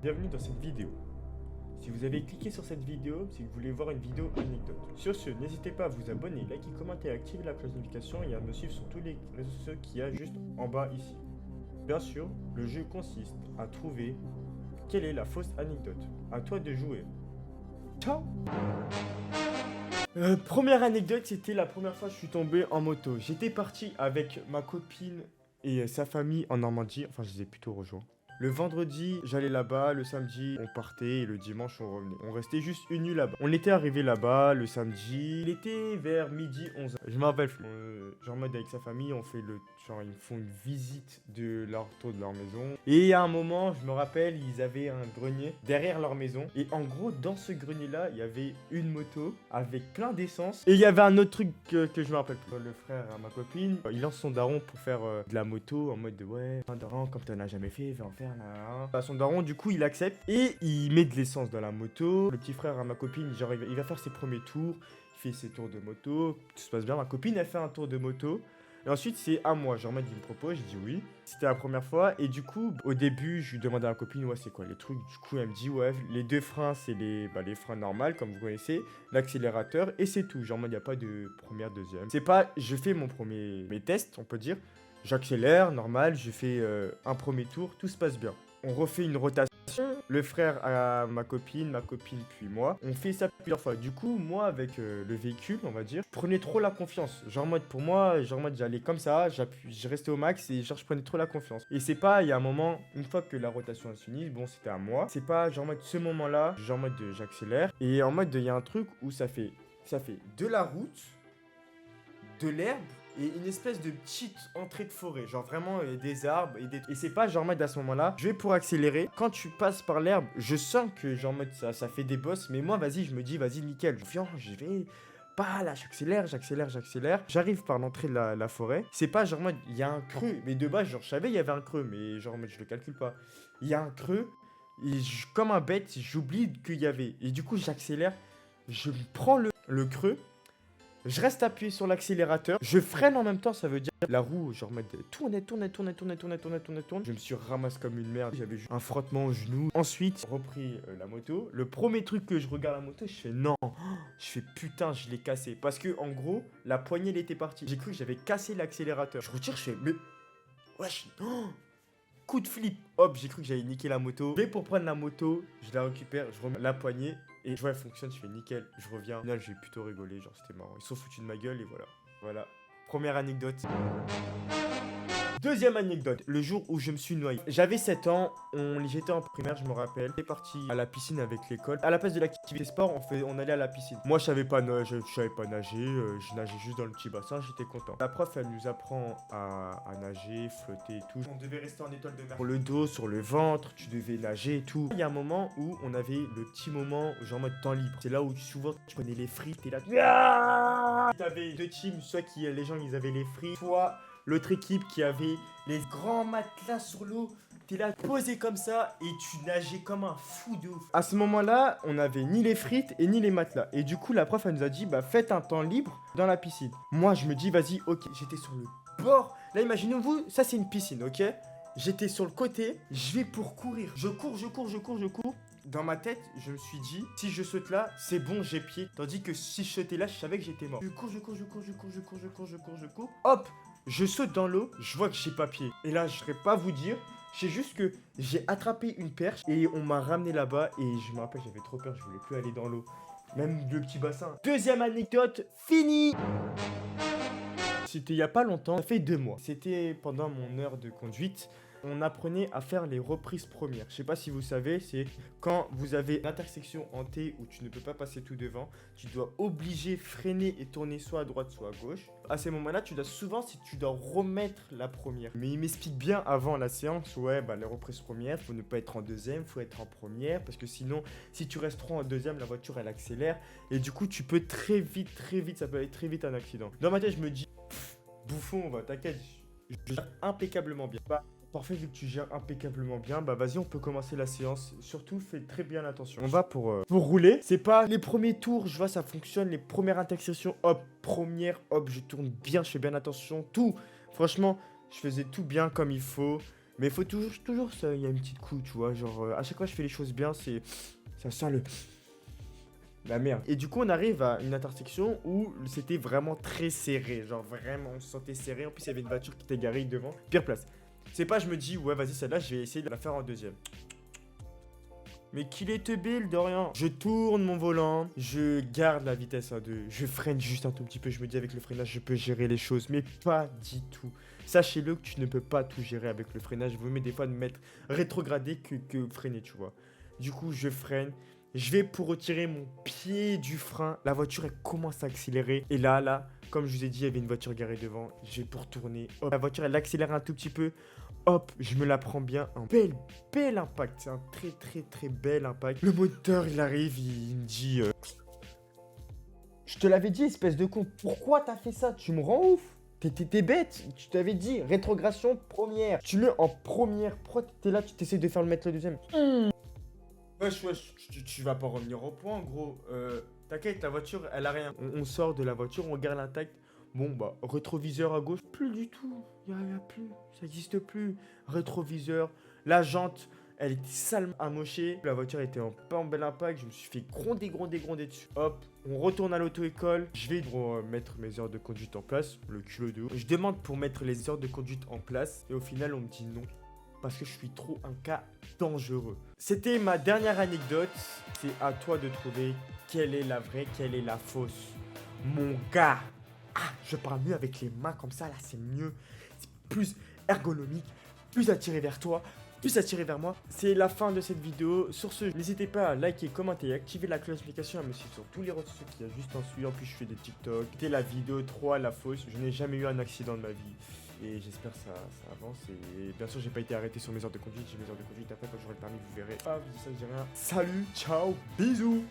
Bienvenue dans cette vidéo. Si vous avez cliqué sur cette vidéo, c'est que vous voulez voir une vidéo anecdote. Sur ce, n'hésitez pas à vous abonner, liker, commenter, activer la cloche de notification et à me suivre sur tous les réseaux sociaux qu'il y a juste en bas ici. Bien sûr, le jeu consiste à trouver quelle est la fausse anecdote. À toi de jouer. Ciao. Première anecdote, c'était la première fois que je suis tombé en moto. J'étais parti avec ma copine et sa famille en Normandie. Enfin, je les ai plutôt rejoints. Le vendredi, j'allais là-bas, le samedi, on partait et le dimanche, on revenait. On restait juste une nuit là-bas. On était arrivé là-bas le samedi, il était vers midi 11h. Je me rappelle plus. Genre en mode avec sa famille, on fait le... Genre ils font une visite de leur tour de leur maison. Et à un moment, je me rappelle, ils avaient un grenier derrière leur maison. Et en gros, dans ce grenier-là, il y avait une moto avec plein d'essence. Et il y avait un autre truc que je me rappelle plus. Le frère à ma copine, il lance son daron pour faire de la moto en mode de ouais, un daron comme t'en as jamais fait, va en faire. Son daron, du coup, il accepte et il met de l'essence dans la moto. Le petit frère à ma copine, genre, il va faire ses premiers tours. Il fait ses tours de moto. Tout se passe bien. Ma copine, elle fait un tour de moto. Et ensuite, c'est à moi. Genre, il me propose, je dis oui. C'était la première fois. Et du coup, au début, je lui demande à ma copine, ouais, c'est quoi les trucs. Du coup, elle me dit, ouais, les deux freins, c'est les freins normaux, comme vous connaissez. L'accélérateur, et c'est tout. Genre, il n'y a pas de première, deuxième. C'est pas, je fais mes tests, on peut dire. J'accélère, normal, je fais un premier tour, tout se passe bien. On refait une rotation, le frère à ma copine puis moi. On fait ça plusieurs fois. Du coup, moi avec le véhicule, on va dire, je prenais trop la confiance. Genre en mode pour moi, genre en mode j'allais comme ça, je restais au max et genre je prenais trop la confiance. Et c'est pas, il y a un moment, une fois que la rotation est finie, bon c'était à moi. C'est pas genre en mode ce moment-là, genre en mode j'accélère. Et en mode il y a un truc où ça fait de la route, de l'herbe et une espèce de petite entrée de forêt. Genre vraiment des arbres et c'est pas genre en mode à ce moment-là, je vais pour accélérer. Quand tu passes par l'herbe, je sens que genre en mode ça fait des bosses. Mais moi, vas-y, je me dis, vas-y, nickel. Je vais pas là, j'accélère. J'arrive par l'entrée de la forêt. C'est pas genre en mode, il y a un creux. Mais de base, genre, je savais il y avait un creux. Mais genre en mode, je le calcule pas. Il y a un creux. Et comme un bête, j'oublie qu'il y avait. Et du coup, j'accélère. Je prends le creux. Je reste appuyé sur l'accélérateur. Je freine en même temps, ça veut dire la roue, genre tourne. Je me suis ramassé comme une merde. J'avais juste un frottement au genou. Ensuite, repris la moto. Le premier truc que je regarde la moto, je fais non. Je fais putain, je l'ai cassé. Parce que en gros, la poignée elle était partie. J'ai cru que j'avais cassé l'accélérateur. Je retire, je fais mais wesh. Coup de flip, hop, j'ai cru que j'allais niquer la moto. Je vais pour prendre la moto, je la récupère, je remets la poignée et je vois elle fonctionne, je fais nickel, je reviens. Au final, j'ai plutôt rigolé, genre c'était marrant. Ils sont foutus de ma gueule et voilà. Voilà. Première anecdote. Deuxième anecdote, le jour où je me suis noyé. J'avais 7 ans, j'étais en primaire, je me rappelle. J'étais parti à la piscine avec l'école. À la place de l'activité sport, on allait à la piscine. Moi, je savais pas nager, je nageais juste dans le petit bassin, j'étais content. La prof, elle nous apprend à nager, flotter et tout. On devait rester en étoile de mer. Sur le dos, sur le ventre, tu devais nager et tout. Il y a un moment où on avait le petit moment, genre en mode temps libre. C'est là où souvent tu connais les frites, t'es là. T'avais deux teams, soit les gens ils avaient les frites, soit l'autre équipe qui avait les grands matelas sur l'eau. T'es là posé comme ça et tu nageais comme un fou de ouf. À ce moment-là, on avait ni les frites et ni les matelas. Et du coup, la prof, elle nous a dit, bah faites un temps libre dans la piscine. Moi, je me dis, vas-y, ok. J'étais sur le bord. Là, imaginez-vous, ça c'est une piscine, ok? J'étais sur le côté, je vais pour courir. Je cours. Dans ma tête, je me suis dit, si je saute là, c'est bon, j'ai pied. Tandis que si je sautais là, je savais que j'étais mort. Je cours. Hop, je saute dans l'eau, je vois que j'ai pas pied. Et là, je ne saurais pas vous dire. C'est juste que j'ai attrapé une perche et on m'a ramené là-bas. Et je me rappelle, j'avais trop peur, je voulais plus aller dans l'eau. Même le petit bassin. Deuxième anecdote, fini. C'était il y a pas longtemps, ça fait 2 mois. C'était pendant mon heure de conduite. On apprenait à faire les reprises premières. Je sais pas si vous savez, c'est quand vous avez l'intersection en T où tu ne peux pas passer tout devant, tu dois obliger freiner et tourner soit à droite soit à gauche. À ces moments-là, tu dois remettre la première. Mais il m'explique bien avant la séance, ouais, bah les reprises premières, faut ne pas être en deuxième, faut être en première parce que sinon, si tu restes trop en deuxième, la voiture elle accélère et du coup, tu peux très vite, ça peut aller très vite un accident. Dans ma tête, je me dis, bouffon, va, t'inquiète, je gère impeccablement bien. Parfait, vu que tu gères impeccablement bien, bah vas-y, on peut commencer la séance. Surtout, fais très bien attention. On va pour rouler. C'est pas les premiers tours, je vois, ça fonctionne. Les premières intersections, hop, je tourne bien, je fais bien attention. Tout, franchement, je faisais tout bien comme il faut. Mais il faut toujours ça, il y a une petite coup, tu vois. Genre, à chaque fois que je fais les choses bien, ça sent la merde. Et du coup, on arrive à une intersection où c'était vraiment très serré. Genre, vraiment, on se sentait serré. En plus, il y avait une voiture qui était garée devant. Pire place. C'est pas, je me dis, ouais, vas-y, celle-là, je vais essayer de la faire en deuxième. Mais qu'il est teubé, le Dorian. Je tourne mon volant, je garde la vitesse à 2, je freine juste un tout petit peu. Je me dis, avec le freinage, je peux gérer les choses, mais pas du tout. Sachez-le que tu ne peux pas tout gérer avec le freinage. Vous mettez des fois de mettre rétrogradé que freiner, tu vois. Du coup, je freine. Je vais pour retirer mon pied du frein. La voiture, elle commence à accélérer. Et là, comme je vous ai dit, il y avait une voiture garée devant. Je vais pour tourner. Hop, la voiture, elle accélère un tout petit peu. Hop, je me la prends bien. Un bel impact. C'est un très bel impact. Le moteur, il arrive, il me dit... Je te l'avais dit, espèce de con. Pourquoi t'as fait ça? Tu me rends ouf. T'es bête. Tu t'avais dit, rétrogradation première. Tu mets en première. Pourquoi t'es là, tu t'essayes de faire le mettre le deuxième? Wesh, tu vas pas revenir au point, gros. T'inquiète, la voiture, elle a rien. On sort de la voiture, on garde l'intact. Bon, bah, rétroviseur à gauche, plus du tout. Y a plus, ça n'existe plus. Rétroviseur, la jante, elle était salement amochée. La voiture était pas en bel impact. Je me suis fait gronder dessus. Hop, on retourne à l'auto-école. Je vais mettre mes heures de conduite en place. Le culot de haut. Je demande pour mettre les heures de conduite en place. Et au final, on me dit non. Parce que je suis trop un cas dangereux. C'était ma dernière anecdote. C'est à toi de trouver quelle est la vraie, quelle est la fausse. Mon gars. Ah, je parle mieux avec les mains comme ça, là, c'est mieux. C'est plus ergonomique, plus attiré vers toi, plus attiré vers moi. C'est la fin de cette vidéo. Sur ce, n'hésitez pas à liker, commenter et activer la cloche de notification, à me suivre sur tous les réseaux sociaux qu'il y a juste en dessous. En plus, je fais des TikTok. C'était la vidéo 3, la fausse. Je n'ai jamais eu un accident de ma vie. Et j'espère que ça avance. Et bien sûr, j'ai pas été arrêté sur mes heures de conduite. J'ai mes heures de conduite. Après, quand j'aurai le permis, vous verrez. Ah, je dis ça, je dis rien. Salut, ciao, bisous.